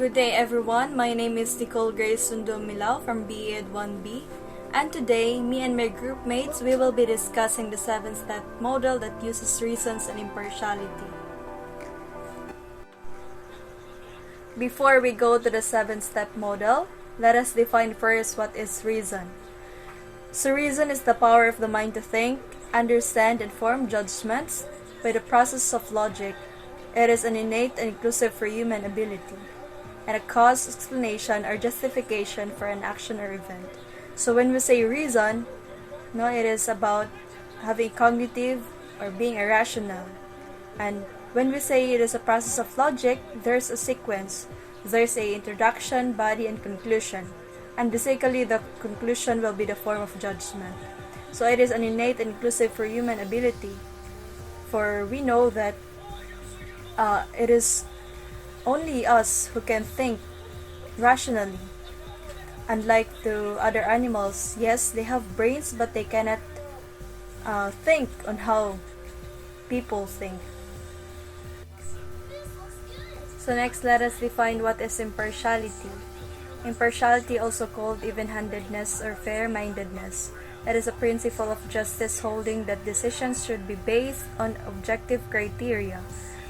Good day everyone, my name is Nicole Grace Sundo Milao from BEd 1B, and today, me and my group mates, we will be discussing the 7-step model that uses reasons and impartiality. Before we go to the 7-step model, let us define first what is reason. So reason is the power of the mind to think, understand, and form judgments by the process of logic. It is an innate and inclusive for human ability, and a cause, explanation, or justification for an action or event. So when we say reason, it is about having cognitive or being irrational. And when we say it is a process of logic, there's a sequence. There's a introduction, body, and conclusion. And basically, the conclusion will be the form of judgment. So it is an innate and inclusive for human ability. For we know that it is only us who can think rationally. Unlike to other animals, yes, they have brains, but they cannot think on how people think. So next, let us define what is impartiality. Impartiality, also called even-handedness or fair-mindedness. It is a principle of justice holding that decisions should be based on objective criteria,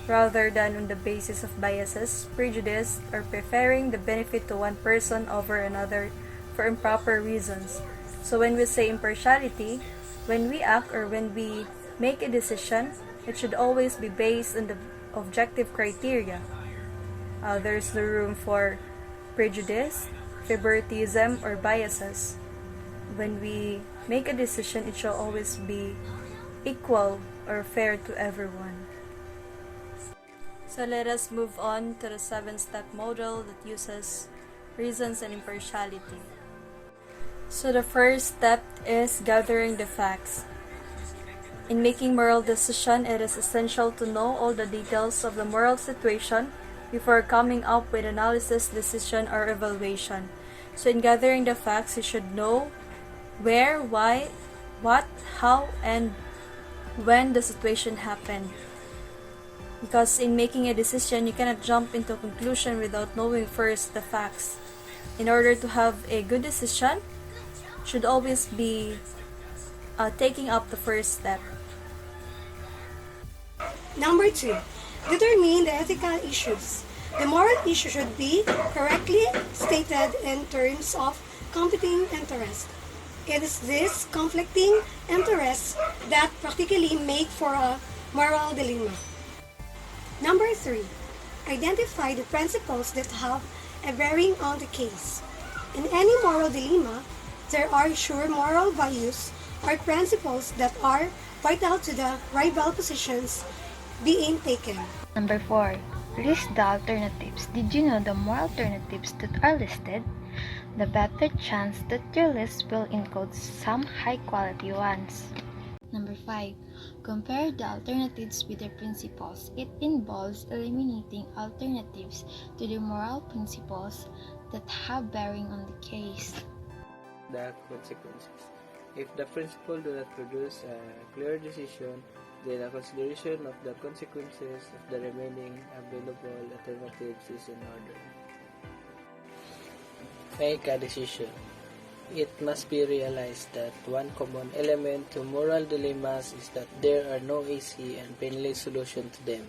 rather than on the basis of biases, prejudice, or preferring the benefit to one person over another for improper reasons. So when we say impartiality, when we act or when we make a decision, it should always be based on the objective criteria. There's no room for prejudice, favoritism, or biases. When we make a decision, it should always be equal or fair to everyone. So let us move on to the 7-step model that uses reasons and impartiality. So the first step is gathering the facts. In making moral decision, it is essential to know all the details of the moral situation before coming up with analysis, decision, or evaluation. So in gathering the facts, you should know where, why, what, how, and when the situation happened. Because in making a decision, you cannot jump into a conclusion without knowing first the facts. In order to have a good decision, should always be taking up the first step. Number 2, determine the ethical issues. The moral issue should be correctly stated in terms of competing interest. It is these conflicting interests that practically make for a moral dilemma. Number 3, identify the principles that have a bearing on the case. In any moral dilemma, there are sure moral values or principles that are vital to the rival positions being taken. Number 4, list the alternatives. Did you know the more alternatives that are listed, the better chance that your list will include some high-quality ones. Number 5, compare the alternatives with their principles. It involves eliminating alternatives to the moral principles that have bearing on the case. The consequences. If the principle do not produce a clear decision, then a consideration of the consequences of the remaining available alternatives is in order. Make a decision. It must be realized that one common element to moral dilemmas is that there are no easy and painless solutions to them.